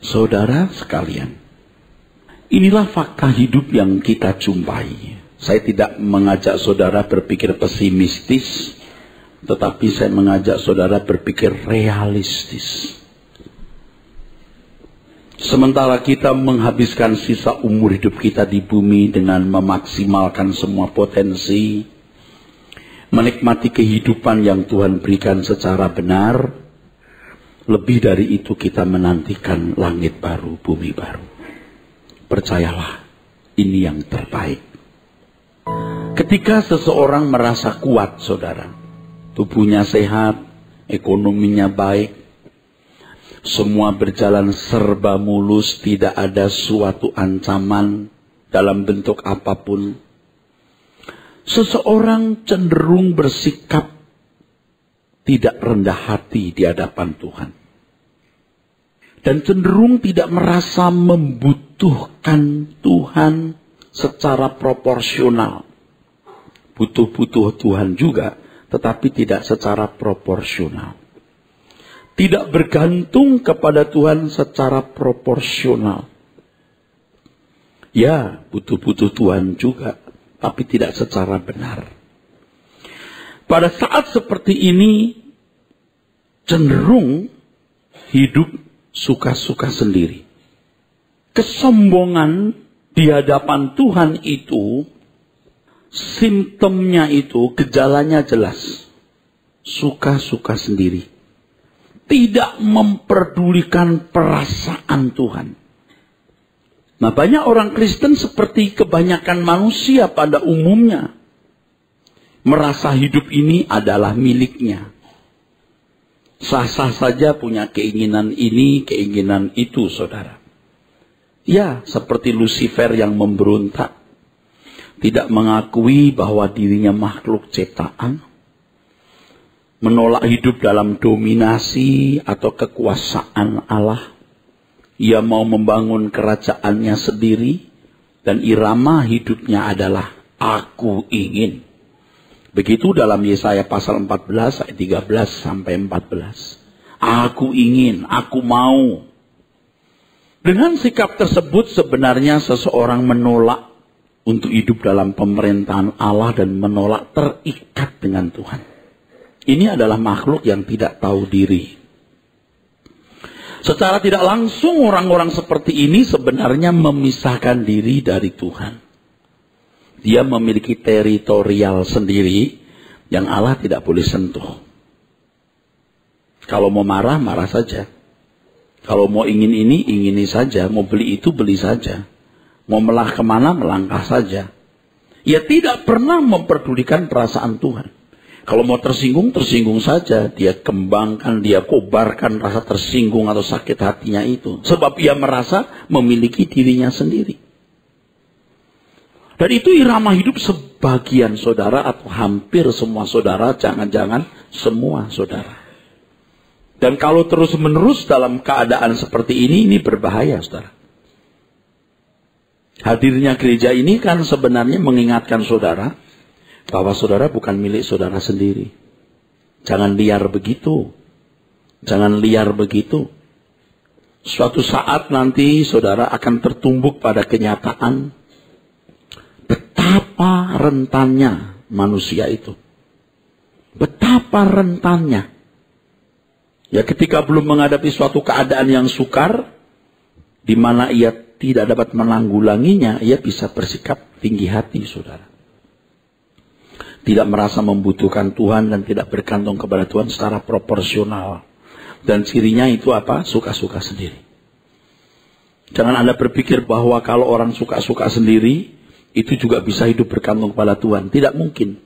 Saudara sekalian, inilah fakta hidup yang kita jumpai. Saya tidak mengajak saudara berpikir pesimistis, tetapi saya mengajak saudara berpikir realistis. Sementara kita menghabiskan sisa umur hidup kita di bumi dengan memaksimalkan semua potensi, menikmati kehidupan yang Tuhan berikan secara benar, lebih dari itu kita menantikan langit baru, bumi baru. Percayalah, ini yang terbaik. Ketika seseorang merasa kuat, saudara, tubuhnya sehat, ekonominya baik, semua berjalan serba mulus, tidak ada suatu ancaman dalam bentuk apapun, seseorang cenderung bersikap tidak rendah hati di hadapan Tuhan. Dan cenderung tidak merasa membutuhkan Tuhan secara proporsional. Butuh-butuh Tuhan juga, tetapi tidak secara proporsional. Tidak bergantung kepada Tuhan secara proporsional. Ya, butuh-butuh Tuhan juga, tapi tidak secara benar. Pada saat seperti ini, cenderung hidup suka-suka sendiri. Kesombongan di hadapan Tuhan itu, simptomnya itu, gejalanya jelas. Suka-suka sendiri. Tidak memperdulikan perasaan Tuhan. Nah, banyak orang Kristen seperti kebanyakan manusia pada umumnya. Merasa hidup ini adalah miliknya. Sah-sah saja punya keinginan ini, keinginan itu, saudara. Ya, seperti Lucifer yang memberontak. Tidak mengakui bahwa dirinya makhluk ciptaan. Menolak hidup dalam dominasi atau kekuasaan Allah. Ia mau membangun kerajaannya sendiri. Dan irama hidupnya adalah aku ingin. Begitu dalam Yesaya pasal 14 ayat 13 sampai 14. Aku ingin, aku mau. Dengan sikap tersebut sebenarnya seseorang menolak untuk hidup dalam pemerintahan Allah dan menolak terikat dengan Tuhan. Ini adalah makhluk yang tidak tahu diri. Secara tidak langsung orang-orang seperti ini sebenarnya memisahkan diri dari Tuhan. Dia memiliki teritorial sendiri yang Allah tidak boleh sentuh. Kalau mau marah, marah saja. Kalau mau ingin ini saja. Mau beli itu, beli saja. Mau melah kemana, melangkah saja. Ia tidak pernah memperdulikan perasaan Tuhan. Kalau mau tersinggung, tersinggung saja. Dia kembangkan, dia kobarkan rasa tersinggung atau sakit hatinya itu. Sebab ia merasa memiliki dirinya sendiri. Dan itu irama hidup sebagian saudara atau hampir semua saudara, jangan-jangan semua saudara. Dan kalau terus-menerus dalam keadaan seperti ini berbahaya, saudara. Hadirnya gereja ini kan sebenarnya mengingatkan saudara bahwa saudara bukan milik saudara sendiri. Jangan liar begitu. Jangan liar begitu. Suatu saat nanti saudara akan tertumbuk pada kenyataan betapa rentannya manusia itu. Betapa rentannya. Ya, ketika belum menghadapi suatu keadaan yang sukar, di mana ia tidak dapat menanggulanginya, ia bisa bersikap tinggi hati, saudara. Tidak merasa membutuhkan Tuhan dan tidak bergantung kepada Tuhan secara proporsional. Dan cirinya itu apa? Suka-suka sendiri. Jangan Anda berpikir bahwa kalau orang suka-suka sendiri, itu juga bisa hidup bergantung kepada Tuhan. Tidak mungkin.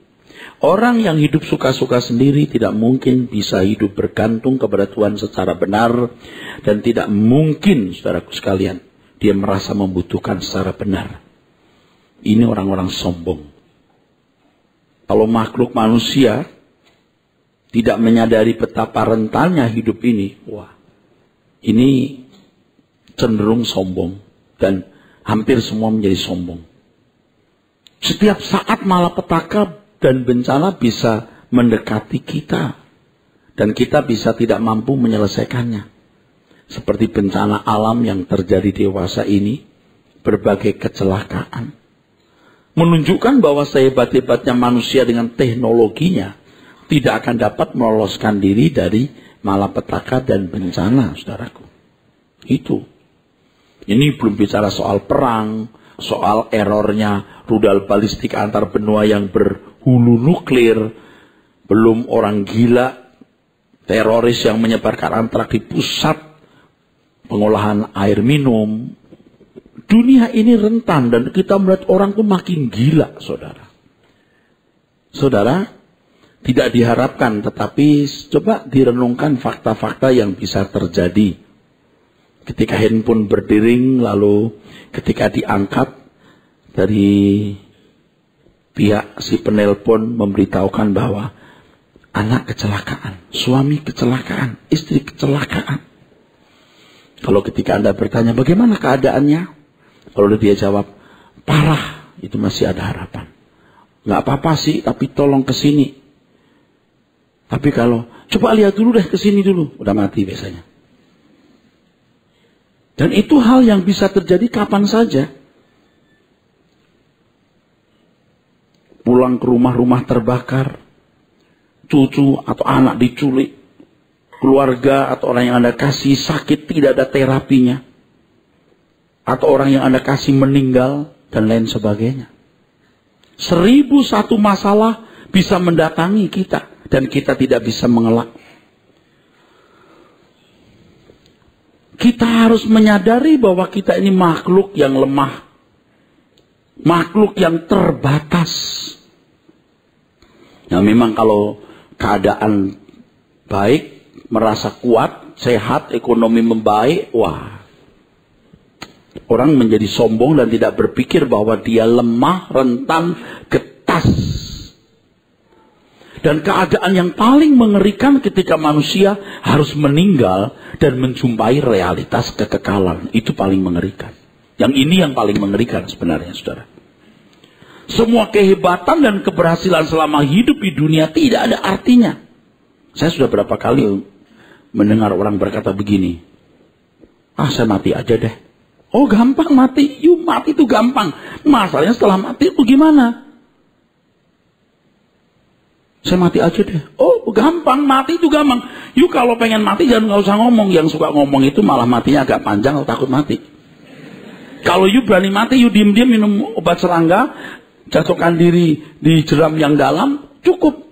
Orang yang hidup suka-suka sendiri tidak mungkin bisa hidup bergantung kepada Tuhan secara benar. Dan tidak mungkin, saudaraku sekalian, dia merasa membutuhkan secara benar. Ini orang-orang sombong. Kalau makhluk manusia tidak menyadari betapa rentannya hidup ini, wah, ini cenderung sombong. Dan hampir semua menjadi sombong. Setiap saat malapetaka dan bencana bisa mendekati kita. Dan kita bisa tidak mampu menyelesaikannya. seperti bencana alam yang terjadi dewasa ini, berbagai kecelakaan, menunjukkan bahwa sehebat-hebatnya manusia dengan teknologinya tidak akan dapat meloloskan diri dari malapetaka dan bencana, saudaraku. Itu. Ini belum bicara soal perang, soal errornya rudal balistik antar benua yang berhulu nuklir, belum orang gila, teroris yang menyebarkan antrak di pusat pengolahan air minum. Dunia ini rentan dan kita melihat orang tuh makin gila, saudara. Saudara, tidak diharapkan, tetapi coba direnungkan fakta-fakta yang bisa terjadi. Ketika handphone berdering, lalu ketika diangkat dari pihak si penelpon memberitahukan bahwa anak kecelakaan, suami kecelakaan, istri kecelakaan. Kalau ketika Anda bertanya bagaimana keadaannya, kalau dia jawab parah, itu masih ada harapan. Nggak apa-apa sih, tapi tolong ke sini. Tapi kalau coba lihat dulu deh ke sini dulu, udah mati biasanya. Dan itu hal yang bisa terjadi kapan saja. Pulang ke rumah terbakar, cucu atau anak diculik, keluarga atau orang yang Anda kasih sakit tidak ada terapinya, atau orang yang Anda kasih meninggal, dan lain sebagainya. 1001 masalah bisa mendatangi kita, dan kita tidak bisa mengelak. Kita harus menyadari bahwa kita ini makhluk yang lemah, makhluk yang terbatas. Nah, memang kalau keadaan baik, merasa kuat, sehat, ekonomi membaik, wah, orang menjadi sombong dan tidak berpikir bahwa dia lemah, rentan, getas. Dan keadaan yang paling mengerikan ketika manusia harus meninggal dan menjumpai realitas kekekalan. Itu paling mengerikan. Yang ini yang paling mengerikan sebenarnya, saudara. Semua kehebatan dan keberhasilan selama hidup di dunia tidak ada artinya. Saya sudah berapa kali mendengar orang berkata begini, saya mati aja deh. Oh, gampang mati. Mati itu gampang. Masalahnya setelah mati itu gimana? Saya mati aja deh. Oh, gampang, mati itu gampang. Kalau pengen mati jangan nggak usah ngomong. Yang suka ngomong itu malah matinya agak panjang atau takut mati. Kalau berani mati, diem-diem minum obat serangga, jatuhkan diri di jeram yang dalam, cukup.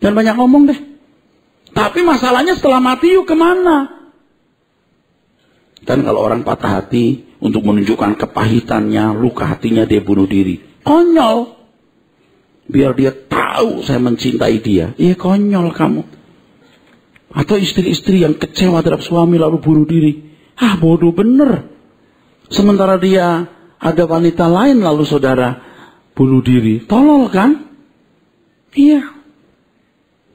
Jangan banyak ngomong deh. Tapi masalahnya setelah mati, kemana? Dan kalau orang patah hati untuk menunjukkan kepahitannya, luka hatinya, dia bunuh diri. Konyol. Biar dia tahu saya mencintai dia. Iya, konyol kamu. Atau istri-istri yang kecewa terhadap suami lalu bunuh diri. Bodoh bener. Sementara dia ada wanita lain lalu saudara bunuh diri. Tolol kan? Iya.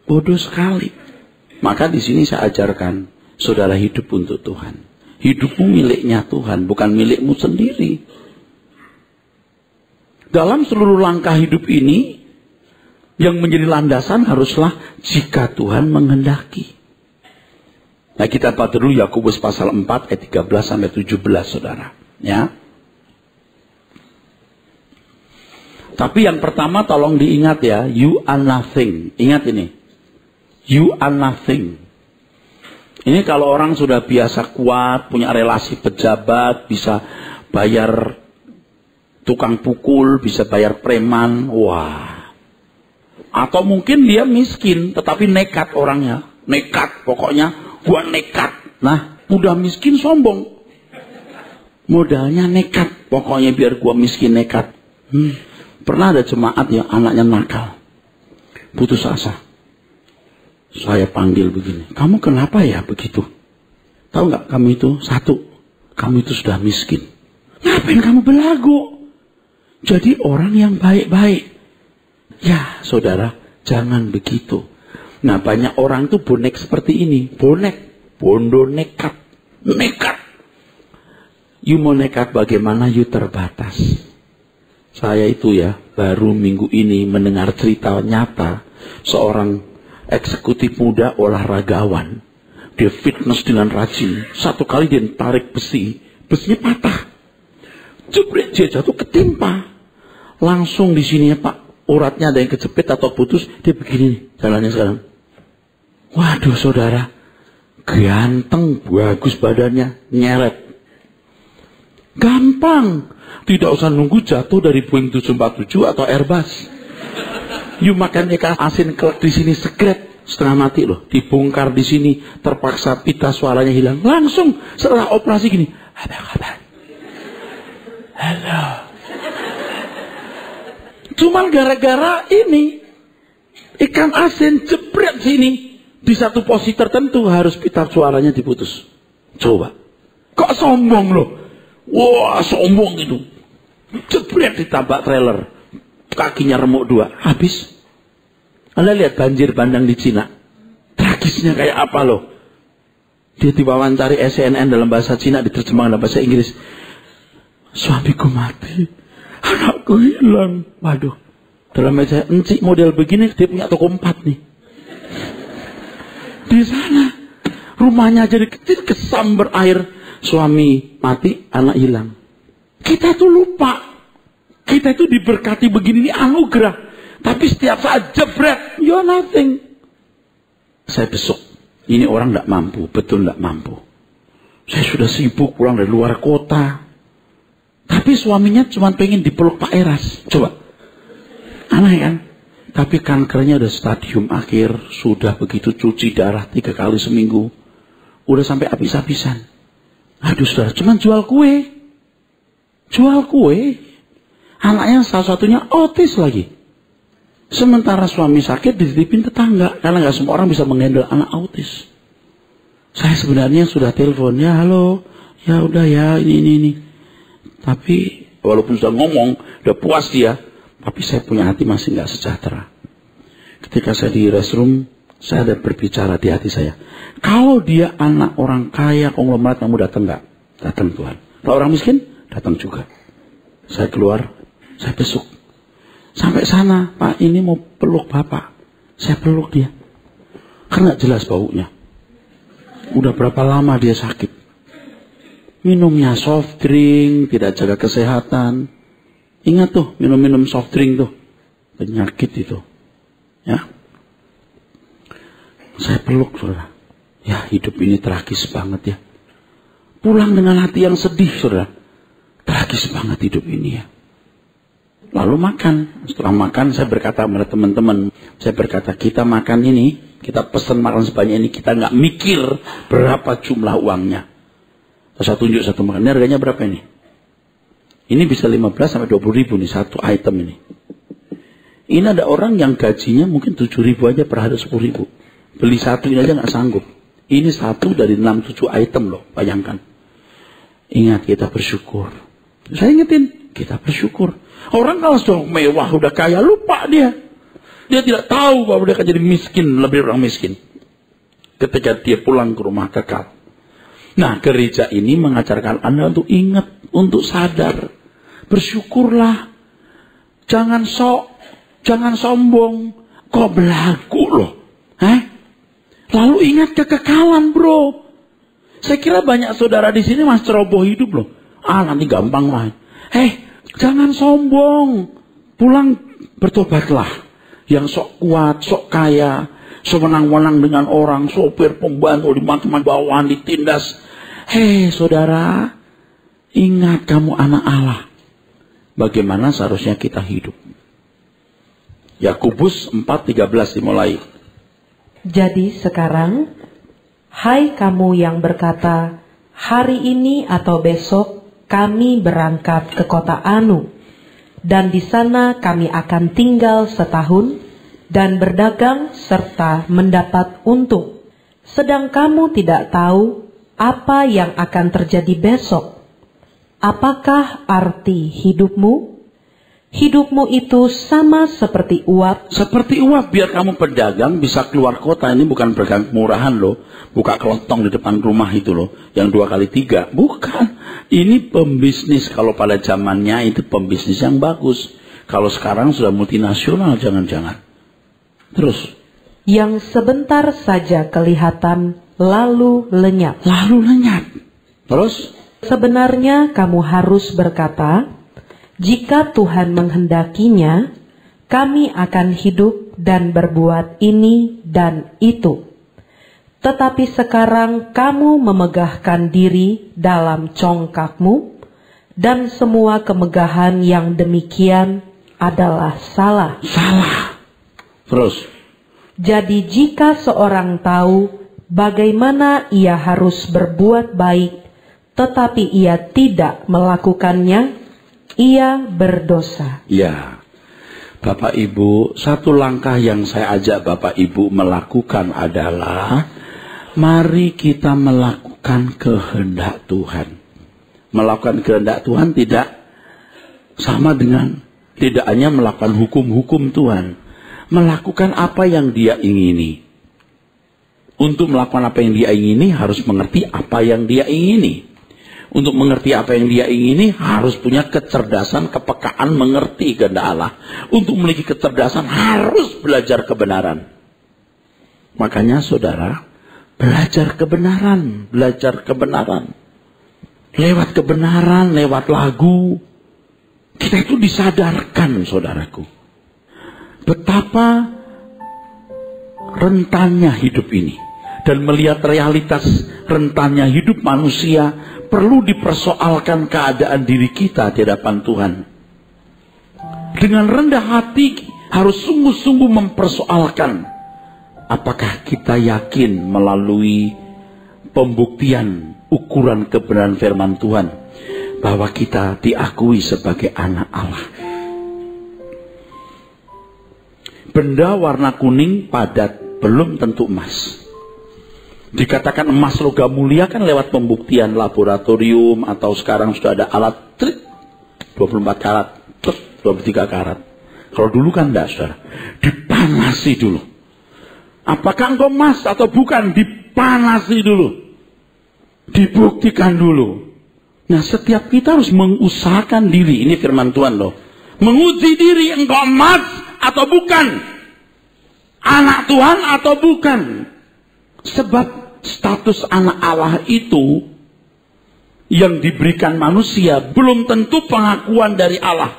Bodoh sekali. Maka di sini saya ajarkan, saudara hidup untuk Tuhan. Hidupmu miliknya Tuhan, bukan milikmu sendiri. Dalam seluruh langkah hidup ini, yang menjadi landasan haruslah jika Tuhan menghendaki. Nah, kita baca dulu Yakobus pasal 4 ayat 13 sampai 17, saudara. Ya. Tapi yang pertama tolong diingat ya, you are nothing. Ingat ini. You are nothing. Ini kalau orang sudah biasa kuat, punya relasi pejabat, bisa bayar tukang pukul, bisa bayar preman, wah. Atau mungkin dia miskin, tetapi nekat orangnya. Nekat, pokoknya gua nekat. Nah, udah miskin sombong. Modalnya nekat, pokoknya biar gua miskin nekat. Pernah ada jemaat yang anaknya nakal. Putus asa. Saya panggil begini, kamu kenapa ya begitu? Tahu nggak kamu itu? Satu, kamu itu sudah miskin. Ngapain kamu belagu? Jadi orang yang baik-baik. Ya, saudara, jangan begitu. Nah, banyak orang tuh bonek seperti ini. Bonek, bondo nekat. Nekat. You mau nekat bagaimana? You terbatas. Saya itu ya, baru minggu ini mendengar cerita nyata seorang eksekutif muda olahragawan Dia fitness dengan rajin. Satu kali dia tarik besi, besinya patah. Jebret, dia jatuh ketimpa. Langsung di sini ya Pak, uratnya ada yang kejepit atau putus, dia begini nih jalannya sekarang. Waduh saudara, ganteng, bagus badannya, nyeret. Gampang, tidak usah nunggu jatuh dari Boeing 747 atau Airbus. You makan ikan asin kelak di sini sekret. Setengah mati loh, dibongkar di sini, terpaksa pita suaranya hilang. Langsung setelah operasi gini, apa kabar? Halo. Cuman gara-gara ini ikan asin jebret sini di satu posisi tertentu harus pita suaranya diputus. Coba, kok sombong loh? Wah sombong gitu. Jebret ditabrak trailer, kakinya remuk 2, habis. Anda lihat banjir bandang di Cina. Tragisnya kayak apa loh. Dia diwawancari CNN dalam bahasa Cina, diterjemahkan dalam bahasa Inggris. Suamiku mati. Anakku hilang. Waduh. Dalam bahasa encik model begini, dia punya toko 4 nih. Di sana. Rumahnya jadi kecil, kesambar air. Suami mati, anak hilang. Kita tuh lupa. Kita itu diberkati begini, ini anugerah. Tapi setiap saat jebret, you're nothing. Saya besok, ini orang tidak mampu, betul tidak mampu. Saya sudah sibuk pulang dari luar kota. Tapi suaminya cuma pengen dipeluk Pak Eras. Coba. Aneh kan? Tapi kankernya udah stadium akhir, sudah begitu cuci darah 3 kali seminggu. Udah sampai habis-habisan. Aduh saudara, cuma jual kue. Jual kue. Anaknya salah satunya autis lagi. Sementara suami sakit dititipin tetangga. Karena gak semua orang bisa menghandle anak autis. Saya sebenarnya sudah telepon. Ya halo. Ya udah ya ini. Tapi walaupun sudah ngomong. Udah puas dia. Tapi saya punya hati masih gak sejahtera. Ketika saya di restroom. Saya ada berbicara di hati saya. Kalau dia anak orang kaya konglomerat, kamu datang gak? Datang Tuhan. Kalau orang miskin, datang juga. Saya keluar. Saya besuk. Sampai sana, Pak ini mau peluk Bapak. Saya peluk dia. Karena jelas baunya. Udah berapa lama dia sakit. Minumnya soft drink, tidak jaga kesehatan. Ingat tuh, minum-minum soft drink tuh. Penyakit itu. Ya. Saya peluk, saudara. Ya, hidup ini tragis banget ya. Pulang dengan hati yang sedih, saudara. Tragis banget hidup ini ya. Lalu makan. Setelah makan saya berkata kepada teman-teman. Saya berkata kita makan ini. Kita pesan makan sebanyak ini. Kita nggak mikir berapa jumlah uangnya. Saya tunjuk satu makan. Ini harganya berapa ini? Ini bisa 15 sampai 20 ribu nih. Satu item ini. Ini ada orang yang gajinya mungkin 7 ribu aja per hari 10 ribu. Beli satu ini aja nggak sanggup. Ini satu dari 6-7 item loh. Bayangkan. Ingat kita bersyukur. Saya ingetin. Kita bersyukur. Orang kalau sudah mewah, udah kaya, lupa dia. Dia tidak tahu bahwa dia akan jadi miskin, lebih orang miskin. Ketika dia pulang ke rumah kekal. Nah, gereja ini mengajarkan Anda untuk ingat, untuk sadar. Bersyukurlah. Jangan sok, jangan sombong. Kok belagu loh. Lalu ingat kekekalan bro. Saya kira banyak saudara di sini masih ceroboh hidup loh. Nanti gampang lah. Jangan sombong. Pulang bertobatlah. Yang sok kuat, sok kaya, sewenang-wenang dengan orang, sopir, pembantu, dimaki-maki bawahan, ditindas. Saudara, ingat kamu anak Allah. Bagaimana seharusnya kita hidup. Yakobus 4:13 dimulai. Jadi sekarang, hai kamu yang berkata, hari ini atau besok kami berangkat ke kota Anu, dan di sana kami akan tinggal setahun dan berdagang serta mendapat untung. Sedang kamu tidak tahu apa yang akan terjadi besok. Apakah arti hidupmu? Hidupmu itu sama seperti uap. Seperti uap, biar kamu pedagang bisa keluar kota. Ini bukan pedagang murahan loh. Buka kelontong di depan rumah itu loh. Yang 2 kali 3. Bukan. Ini pembisnis. Kalau pada zamannya itu pembisnis yang bagus. Kalau sekarang sudah multinasional, jangan-jangan. Terus. Yang sebentar saja kelihatan, lalu lenyap. Lalu lenyap. Terus? Sebenarnya kamu harus berkata, jika Tuhan menghendakinya, kami akan hidup dan berbuat ini dan itu. Tetapi sekarang kamu memegahkan diri dalam congkakmu, dan semua kemegahan yang demikian adalah salah. Salah. Terus? Jadi jika seorang tahu bagaimana ia harus berbuat baik, tetapi ia tidak melakukannya, ia berdosa. Ya, Bapak Ibu, satu langkah yang saya ajak Bapak Ibu melakukan adalah, mari kita melakukan kehendak Tuhan. Melakukan kehendak Tuhan tidak sama dengan tidak hanya melakukan hukum-hukum Tuhan. Melakukan apa yang Dia ingini. Untuk melakukan apa yang Dia ingini harus mengerti apa yang Dia ingini. Untuk mengerti apa yang Dia ingini harus punya kecerdasan, kepekaan mengerti kehendak Allah. Untuk memiliki kecerdasan harus belajar kebenaran. Makanya saudara, belajar kebenaran, belajar kebenaran. Lewat kebenaran, lewat lagu, kita itu disadarkan, saudaraku, betapa rentannya hidup ini. Dan melihat realitas rentannya hidup manusia, perlu dipersoalkan keadaan diri kita di hadapan Tuhan. Dengan rendah hati harus sungguh-sungguh mempersoalkan, apakah kita yakin melalui pembuktian ukuran kebenaran firman Tuhan bahwa kita diakui sebagai anak Allah. Benda warna kuning padat belum tentu emas. Dikatakan emas logam mulia kan lewat pembuktian laboratorium, atau sekarang sudah ada alat trik 24 karat, 23 karat. Kalau dulu kan enggak, saudara. Dipanasi dulu. Apakah engkau emas atau bukan? Dipanasi dulu. Dibuktikan dulu. Nah, setiap kita harus mengusahakan diri. Ini firman Tuhan loh. Menguji diri, engkau emas atau bukan? Anak Tuhan atau bukan? Sebab status anak Allah itu yang diberikan manusia belum tentu pengakuan dari Allah.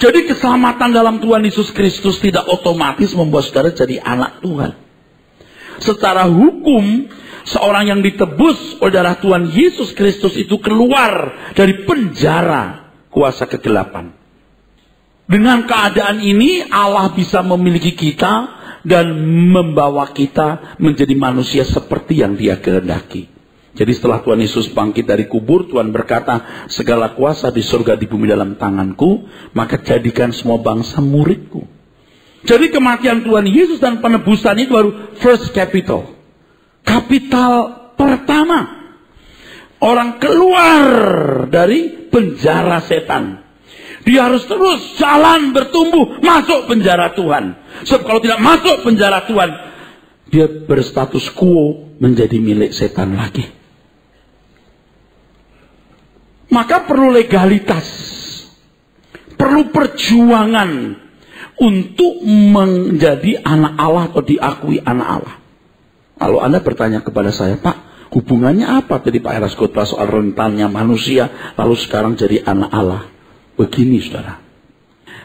Jadi keselamatan dalam Tuhan Yesus Kristus tidak otomatis membuat saudara jadi anak Tuhan. Secara hukum, seorang yang ditebus oleh darah Tuhan Yesus Kristus itu keluar dari penjara kuasa kegelapan. Dengan keadaan ini Allah bisa memiliki kita dan membawa kita menjadi manusia seperti yang Dia kehendaki. Jadi setelah Tuhan Yesus bangkit dari kubur, Tuhan berkata, segala kuasa di surga di bumi dalam tanganku, maka jadikan semua bangsa muridku. Jadi kematian Tuhan Yesus dan penebusan itu baru first capital. Kapital pertama. Orang keluar dari penjara setan. Dia harus terus jalan bertumbuh masuk penjara Tuhan. Sebab kalau tidak masuk penjara Tuhan, dia berstatus quo menjadi milik setan lagi. Maka perlu legalitas, perlu perjuangan untuk menjadi anak Allah atau diakui anak Allah. Kalau Anda bertanya kepada saya, Pak, hubungannya apa tadi Pak Eras khotbah soal rentannya manusia lalu sekarang jadi anak Allah? Begini, saudara.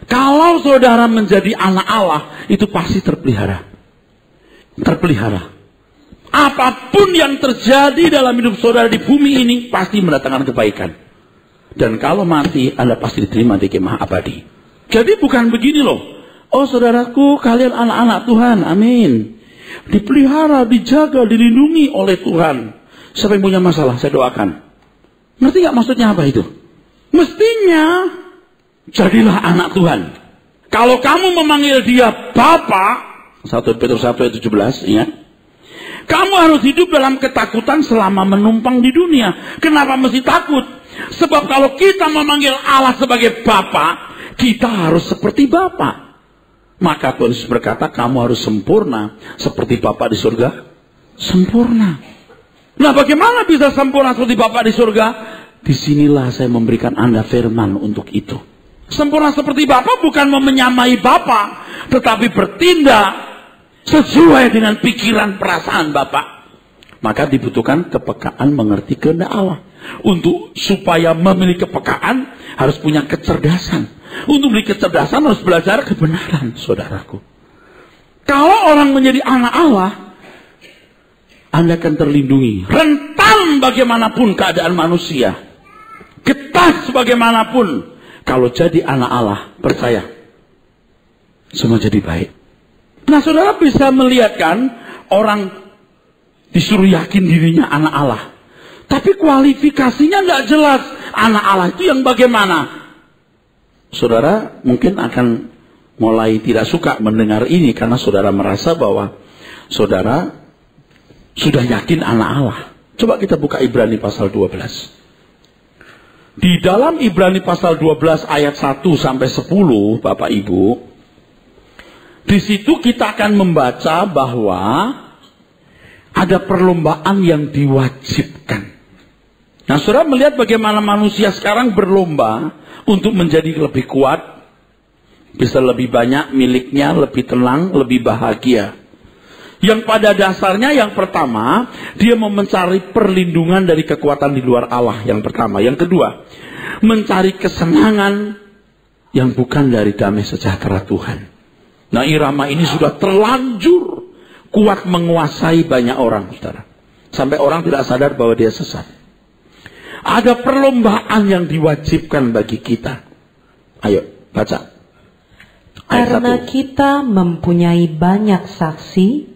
Kalau saudara menjadi anak Allah, itu pasti terpelihara. Terpelihara. Apapun yang terjadi dalam hidup saudara di bumi ini, pasti mendatangkan kebaikan. Dan kalau mati, Anda pasti diterima di kemah abadi. Jadi bukan begini loh. Oh saudaraku, kalian anak-anak Tuhan, amin. Dipelihara, dijaga, dilindungi oleh Tuhan. Siapa yang punya masalah, saya doakan. Ngerti gak maksudnya apa itu? Mestinya jadilah anak Tuhan. Kalau kamu memanggil dia Bapa, 1 Petrus 1 ayat 17, ingat. Kamu harus hidup dalam ketakutan selama menumpang di dunia. Kenapa mesti takut? Sebab kalau kita memanggil Allah sebagai Bapa, kita harus seperti Bapa. Maka Tuhan Yesus berkata, kamu harus sempurna seperti Bapa di surga sempurna. Nah, bagaimana bisa sempurna seperti Bapa di surga? Disinilah saya memberikan Anda firman untuk itu. Sempurna seperti Bapa bukan menyamai Bapa, tetapi bertindak sesuai dengan pikiran perasaan Bapa. Maka dibutuhkan kepekaan mengerti kehendak Allah. Untuk supaya memiliki kepekaan harus punya kecerdasan. Untuk memiliki kecerdasan harus belajar kebenaran, saudaraku. Kalau orang menjadi anak Allah, Anda akan terlindungi. Rentan bagaimanapun keadaan manusia, ketat bagaimanapun, kalau jadi anak Allah, percaya, semua jadi baik. Nah, saudara bisa melihatkan orang disuruh yakin dirinya anak Allah, tapi kualifikasinya nggak jelas. Anak Allah itu yang bagaimana? Saudara mungkin akan mulai tidak suka mendengar ini karena saudara merasa bahwa saudara sudah yakin anak Allah. Coba kita buka Ibrani pasal 12. Di dalam Ibrani pasal 12 ayat 1 sampai 10, Bapak Ibu, di situ kita akan membaca bahwa ada perlombaan yang diwajibkan. Nah, saudara melihat bagaimana manusia sekarang berlomba untuk menjadi lebih kuat, bisa lebih banyak miliknya, lebih tenang, lebih bahagia. Yang pada dasarnya yang pertama, dia mau mencari perlindungan dari kekuatan di luar Allah, yang pertama. Yang kedua, mencari kesenangan yang bukan dari damai sejahtera Tuhan. Nah, irama ini sudah terlanjur kuat menguasai banyak orang, saudara. Sampai orang tidak sadar bahwa dia sesat. Ada perlombaan yang diwajibkan bagi kita. Ayo, baca. Karena kita mempunyai banyak saksi,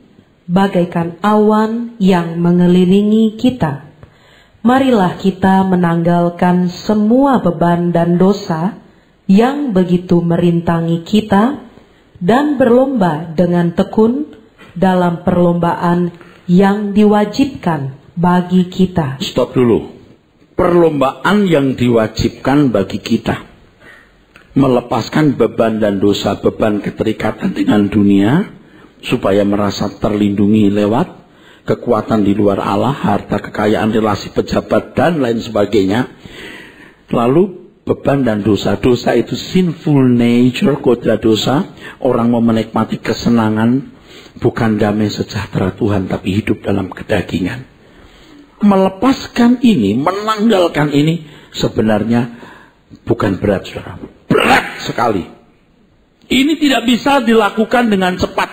bagaikan awan yang mengelilingi kita. Marilah kita menanggalkan semua beban dan dosa yang begitu merintangi kita, dan berlomba dengan tekun dalam perlombaan yang diwajibkan bagi kita. Stop dulu. Perlombaan yang diwajibkan bagi kita. Melepaskan beban dan dosa, beban keterikatan dengan dunia, supaya merasa terlindungi lewat kekuatan di luar Allah, harta, kekayaan, relasi pejabat, dan lain sebagainya. Lalu beban dan dosa. Dosa itu sinful nature, kodrat dosa. Orang mau menikmati kesenangan, bukan damai sejahtera Tuhan, tapi hidup dalam kedagingan. Melepaskan ini, menanggalkan ini, sebenarnya bukan berat, saudara. Berat sekali. Ini tidak bisa dilakukan dengan cepat,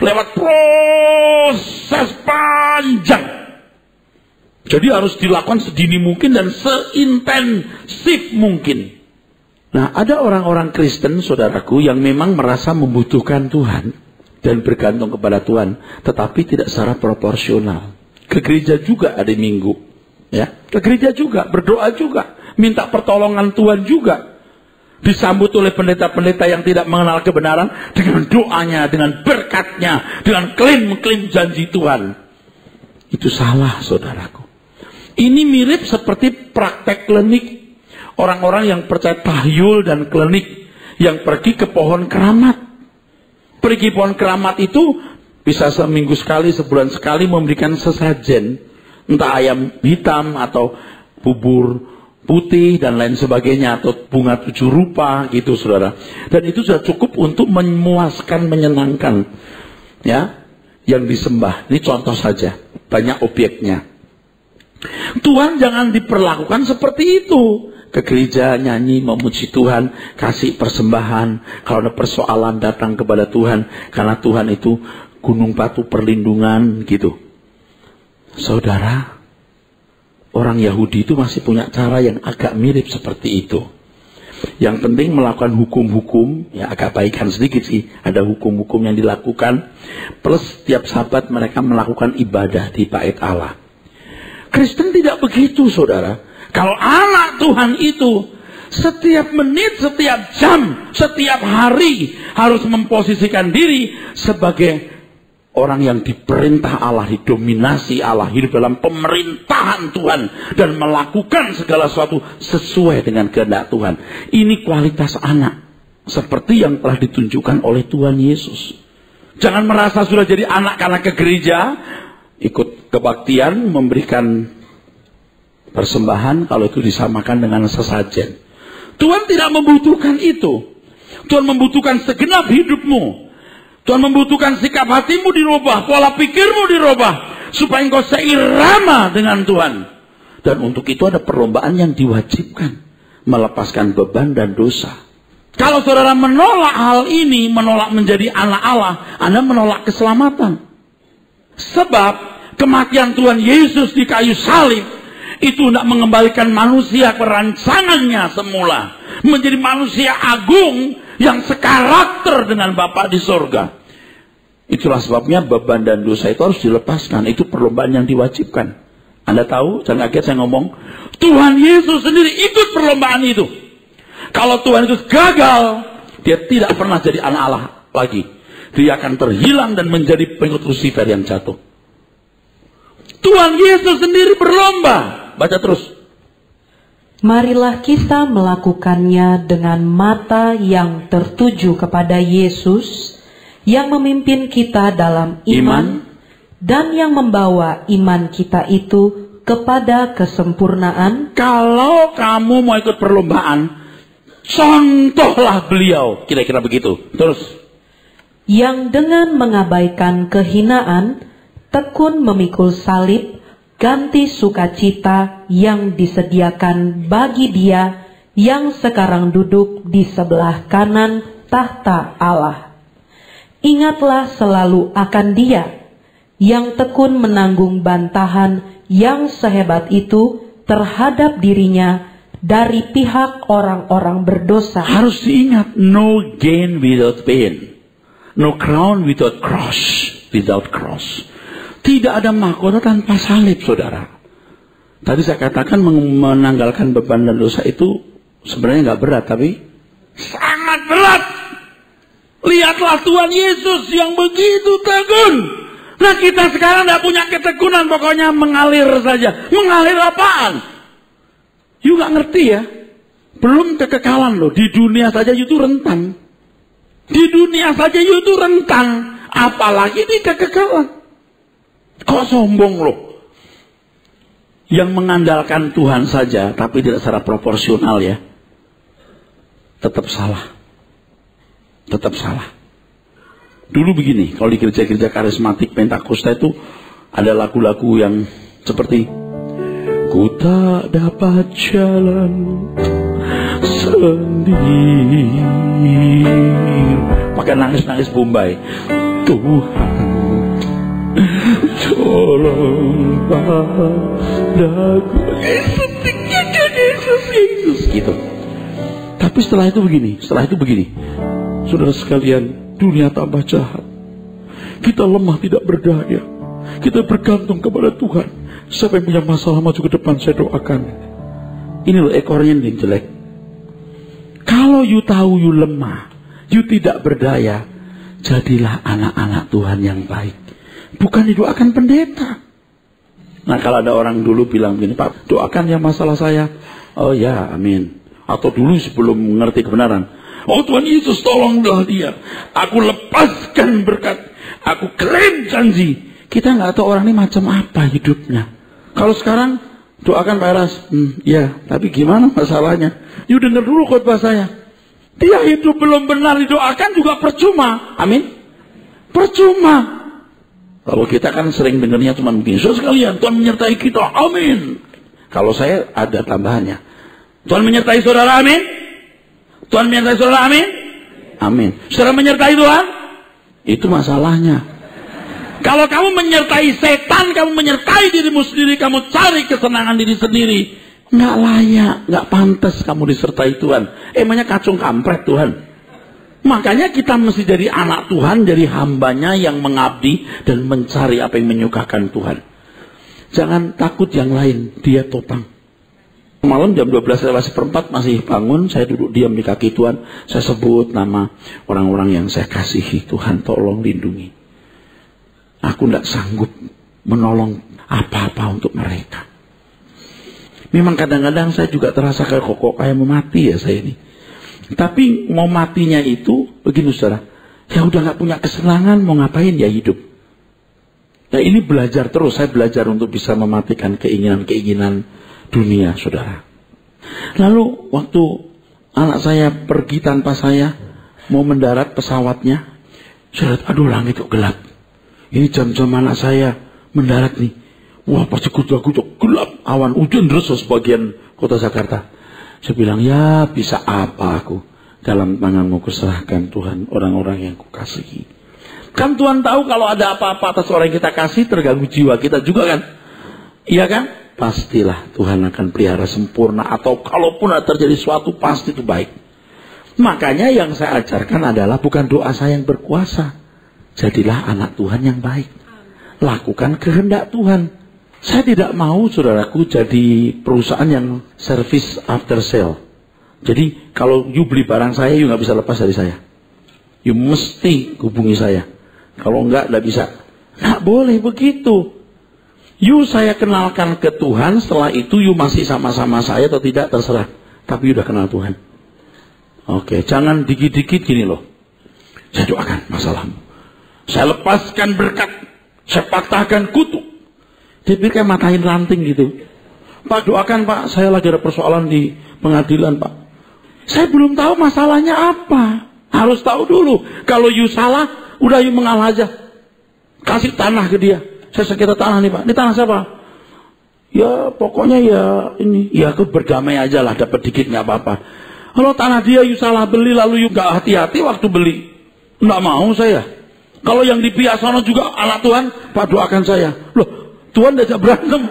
lewat proses panjang. Jadi harus dilakukan sedini mungkin dan seintensif mungkin. Nah, ada orang-orang Kristen, saudaraku, yang memang merasa membutuhkan Tuhan dan bergantung kepada Tuhan, tetapi tidak secara proporsional. Ke gereja juga ada minggu, ya. Ke gereja juga, berdoa juga, minta pertolongan Tuhan juga. Disambut oleh pendeta-pendeta yang tidak mengenal kebenaran dengan doanya, dengan berkatnya, dengan klaim-klaim janji Tuhan. Itu salah, saudaraku. Ini mirip seperti praktek klinik. Orang-orang yang percaya tahyul dan klinik, yang pergi ke pohon keramat. Pergi pohon keramat itu bisa seminggu sekali, sebulan sekali memberikan sesajen. Entah ayam hitam atau bubur putih dan lain sebagainya, atau bunga 7 rupa gitu, saudara. Dan itu sudah cukup untuk memuaskan, menyenangkan, ya, yang disembah. Ini contoh saja, banyak objeknya. Tuhan jangan diperlakukan seperti itu. Ke gereja nyanyi memuji Tuhan, kasih persembahan, kalau ada persoalan datang kepada Tuhan, karena Tuhan itu gunung batu perlindungan gitu. Saudara, orang Yahudi itu masih punya cara yang agak mirip seperti itu. Yang penting melakukan hukum-hukum, ya agak baikan sedikit sih, ada hukum-hukum yang dilakukan, plus setiap Sabat mereka melakukan ibadah di bait Allah. Kristen tidak begitu, saudara. Kalau anak Tuhan itu setiap menit, setiap jam, setiap hari harus memposisikan diri sebagai orang yang diperintah Allah, didominasi Allah, hidup dalam pemerintahan Tuhan, dan melakukan segala sesuatu sesuai dengan kehendak Tuhan. Ini kualitas anak, seperti yang telah ditunjukkan oleh Tuhan Yesus. Jangan merasa sudah jadi anak karena ke gereja, ikut kebaktian, memberikan persembahan, kalau itu disamakan dengan sesajen. Tuhan tidak membutuhkan itu. Tuhan membutuhkan segenap hidupmu. Tuhan membutuhkan sikap hatimu dirubah, pola pikirmu dirubah, supaya engkau seirama dengan Tuhan. Dan untuk itu ada perlombaan yang diwajibkan, melepaskan beban dan dosa. Kalau saudara menolak hal ini, menolak menjadi anak Allah, Anda menolak keselamatan. Sebab kematian Tuhan Yesus di kayu salib itu tidak mengembalikan manusia ke rancangannya semula, menjadi manusia agung yang sekarakter dengan Bapa di sorga. Itulah sebabnya beban dan dosa itu harus dilepaskan. Itu perlombaan yang diwajibkan. Anda tahu, jangan kaget saya ngomong, Tuhan Yesus sendiri ikut perlombaan itu. Kalau Tuhan Yesus gagal, dia tidak pernah jadi anak Allah lagi. Dia akan terhilang dan menjadi pengikut Lucifer yang jatuh. Tuhan Yesus sendiri berlomba. Baca terus. Marilah kita melakukannya dengan mata yang tertuju kepada Yesus, yang memimpin kita dalam iman, dan yang membawa iman kita itu kepada kesempurnaan. Kalau kamu mau ikut perlombaan, contohlah beliau. Kira-kira begitu. Terus. Yang dengan mengabaikan kehinaan, tekun memikul salib, ganti sukacita yang disediakan bagi Dia yang sekarang duduk di sebelah kanan tahta Allah. Ingatlah selalu akan Dia yang tekun menanggung bantahan yang sehebat itu terhadap dirinya dari pihak orang-orang berdosa. Harus diingat, no gain without pain, no crown without cross. Tidak ada mahkota tanpa salib, saudara. Tadi saya katakan menanggalkan beban dan dosa itu sebenarnya nggak berat, tapi sangat berat. Lihatlah Tuhan Yesus yang begitu tekun. Nah, kita sekarang nggak punya ketekunan, pokoknya mengalir saja. Mengalir apaan? You nggak ngerti ya? Belum kekekalan loh. Di dunia saja you itu rentan. Di dunia saja you itu rentan. Apalagi di kekekalan. Kok sombong loh? Yang mengandalkan Tuhan saja, tapi tidak secara proporsional ya. Tetap salah. Tetap salah. Dulu begini, kalau di gereja-gereja karismatik Pentakosta itu ada lagu-lagu yang seperti ku tak dapat jalan sendiri, pakai nangis-nangis Bombay. Tuhan tolong padaku, Yesus gitu. Tapi setelah itu begini, saudara sekalian, dunia tambah jahat. Kita lemah, tidak berdaya. Kita bergantung kepada Tuhan. Siapa yang punya masalah maju ke depan, saya doakan. Ini loh ekornya yang jelek. Kalau you tahu you lemah, you tidak berdaya, jadilah anak-anak Tuhan yang baik. Bukan didoakan pendeta. Nah, kalau ada orang dulu bilang begini, Pak, doakan ya masalah saya. Oh ya, amin. Atau dulu sebelum mengerti kebenaran, oh Tuhan Yesus tolonglah dia. Aku lepaskan berkat. Aku klaim janji. Kita nggak tahu orang ini macam apa hidupnya. Kalau sekarang doakan Pak Eras, ya, tapi gimana masalahnya? You dengar dulu khotbah saya. Dia hidup belum benar, didoakan juga percuma. Amin. Percuma. Kalau kita kan sering dengarnya cuma begini, so sekalian Tuhan menyertai kita, amin. Kalau saya ada tambahannya, Tuhan menyertai saudara, amin. Tuhan menyertai saudara, amin. Amin. Saudara menyertai Tuhan, itu masalahnya. Kalau kamu menyertai setan, kamu menyertai dirimu sendiri, kamu cari kesenangan diri sendiri, nggak layak, nggak pantas kamu disertai Tuhan. Emangnya kacung kampret Tuhan. Makanya kita mesti jadi anak Tuhan, jadi hambanya yang mengabdi dan mencari apa yang menyukakan Tuhan. Jangan takut yang lain, dia topang. Malam jam 12:04 masih bangun, saya duduk diam di kaki Tuhan. Saya sebut nama orang-orang yang saya kasihi. Tuhan tolong lindungi. Aku tidak sanggup menolong apa-apa untuk mereka. Memang kadang-kadang saya juga terasa kayak mau mati ya saya ini. Tapi mau matinya itu begini saudara, ya udah gak punya kesenangan, mau ngapain ya hidup. Ya ini belajar terus, saya belajar untuk bisa mematikan keinginan-keinginan dunia saudara. Lalu waktu anak saya pergi tanpa saya, mau mendarat pesawatnya, Saya lihat, aduh langit kok gelap. Ini jam-jam anak saya mendarat nih. Wah pasti kuda-kuda gelap. Awan hujan terus sebagian kota Jakarta. Saya bilang, ya bisa apa aku. Dalam tanganmu kuserahkan Tuhan orang-orang yang kukasihi. Kan Tuhan tahu kalau ada apa-apa atas orang yang kita kasih terganggu jiwa kita juga kan. Iya kan? Pastilah Tuhan akan pelihara sempurna. Atau kalaupun ada terjadi suatu pasti itu baik. Makanya yang saya ajarkan adalah bukan doa saya yang berkuasa. Jadilah anak Tuhan yang baik. Lakukan kehendak Tuhan. Saya tidak mau saudaraku jadi perusahaan yang service after sale. Jadi kalau you beli barang saya, you gak bisa lepas dari saya. You mesti hubungi saya. Kalau enggak bisa. Nggak boleh begitu. You saya kenalkan ke Tuhan, setelah itu you masih sama-sama saya atau tidak terserah. Tapi you udah kenal Tuhan. Oke, jangan dikit-dikit gini loh. Saya doakan masalahmu. Saya lepaskan berkat. Saya patahkan kutu. Dia kayak matahin ranting gitu. Pak doakan Pak, saya lagi ada persoalan di pengadilan Pak. Saya belum tahu masalahnya apa. Harus tahu dulu. Kalau you salah, udah you mengalah aja. Kasih tanah ke dia. Saya sekitar tanah nih Pak. Ini tanah siapa? Ya pokoknya ya ini. Ya aku berdamai aja lah. Dapat dikit gak apa-apa. Kalau tanah dia you salah beli. Lalu you gak hati-hati waktu beli. Nggak mau saya. Kalau yang di pihak sana juga anak Tuhan. Pak doakan saya. Loh Tuhan diajak berantem.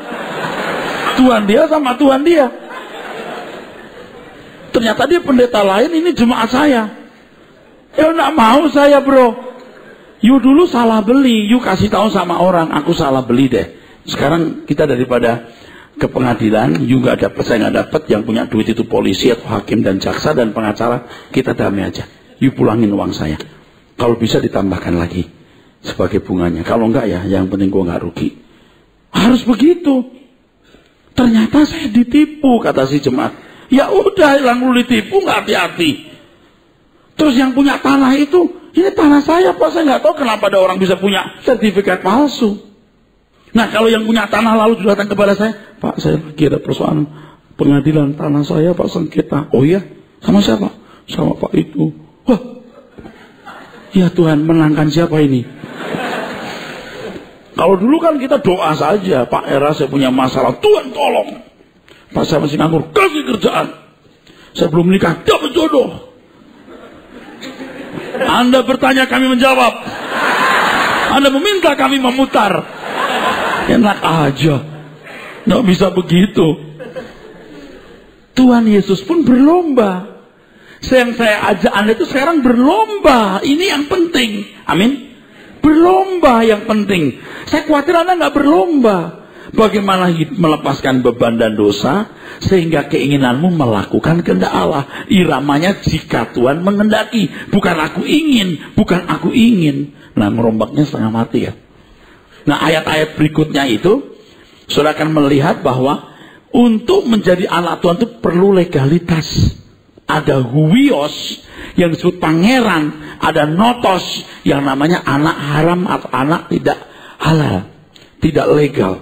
Tuhan dia sama Tuhan dia. Ternyata dia pendeta lain. Ini jemaat saya. Ya nggak mau saya bro. You dulu salah beli. You kasih tahu sama orang. Aku salah beli deh. Sekarang kita daripada ke pengadilan. You nggak dapat, saya nggak dapat. Yang punya duit itu polisi atau hakim dan jaksa dan pengacara. Kita damai aja. You pulangin uang saya. Kalau bisa ditambahkan lagi sebagai bunganya. Kalau enggak ya yang penting gua nggak rugi. Harus begitu. Ternyata saya ditipu kata si jemaat. Ya udah yang lu ditipu nggak hati-hati. Terus yang punya tanah itu, ini tanah saya Pak, saya nggak tahu kenapa ada orang bisa punya sertifikat palsu. Nah kalau yang punya tanah lalu datang kepada saya, Pak saya lagi ada persoalan pengadilan tanah saya Pak sengketa. Oh iya, sama siapa? Sama Pak itu. Wah, ya Tuhan menangkan siapa ini? Kalau dulu kan kita doa saja, Pak Era saya punya masalah, Tuhan tolong. Pak saya masih nganggur, kasih kerjaan. Saya belum menikah, dapat jodoh. Anda bertanya kami menjawab. Anda meminta kami memutar. Enak aja. Nggak bisa begitu. Tuhan Yesus pun berlomba. Yang saya ajak Anda itu sekarang berlomba. Ini yang penting. Amin. Berlomba yang penting. Saya khawatir Anda nggak berlomba. Bagaimana melepaskan beban dan dosa sehingga keinginanmu melakukan kehendak Allah. Iramanya jika Tuhan menghendaki, bukan aku ingin, bukan aku ingin. Nah, merombaknya setengah mati ya. Nah, ayat-ayat berikutnya itu saudara akan melihat bahwa untuk menjadi anak Tuhan itu perlu legalitas. Ada huios yang disebut pangeran, ada notos yang namanya anak haram atau anak tidak halal, tidak legal.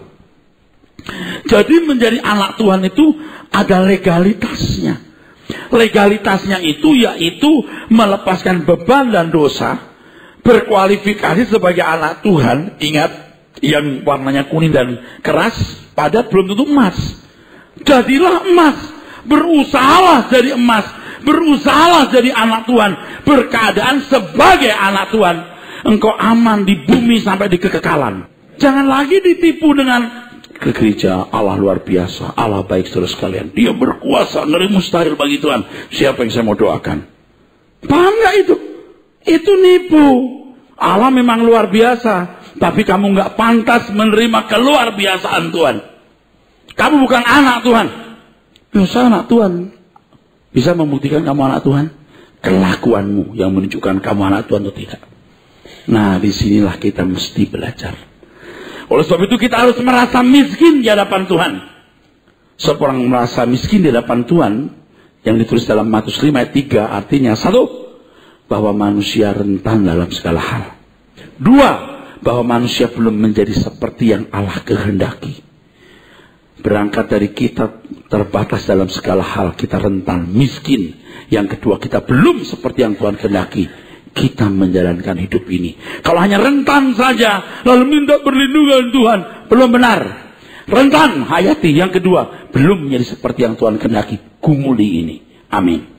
Jadi menjadi anak Tuhan itu ada legalitasnya. Legalitasnya itu yaitu melepaskan beban dan dosa, berkualifikasi sebagai anak Tuhan. Ingat, yang warnanya kuning dan keras, pada belum tentu emas. Jadilah emas, berusahalah jadi emas, berusahalah jadi anak Tuhan, berkeadaan sebagai anak Tuhan. Engkau aman di bumi sampai di kekekalan. Jangan lagi ditipu dengan ke gereja, Allah luar biasa, Allah baik saudara sekalian. Dia berkuasa, ngeri mustahil bagi Tuhan. Siapa yang saya mau doakan? Paham gak itu? Itu nipu. Allah memang luar biasa, tapi kamu gak pantas menerima keluar biasaan Tuhan. Kamu bukan anak Tuhan. Ya, saya anak Tuhan. Bisa membuktikan kamu anak Tuhan? Kelakuanmu yang menunjukkan kamu anak Tuhan atau tidak. Nah, disinilah kita mesti belajar. Oleh sebab itu kita harus merasa miskin di hadapan Tuhan. Seorang merasa miskin di hadapan Tuhan, yang ditulis dalam Matius 5 ayat 3, artinya 1, bahwa manusia rentan dalam segala hal. 2, bahwa manusia belum menjadi seperti yang Allah kehendaki. Berangkat dari kita terbatas dalam segala hal, kita rentan, miskin. Yang kedua, kita belum seperti yang Tuhan kehendaki. kita menjalankan hidup ini. Kalau hanya rentan saja, lalu minta perlindungan Tuhan, belum benar. Rentan, hayati. Yang kedua, belum menjadi seperti yang Tuhan kehendaki. Gumuli ini. Amin.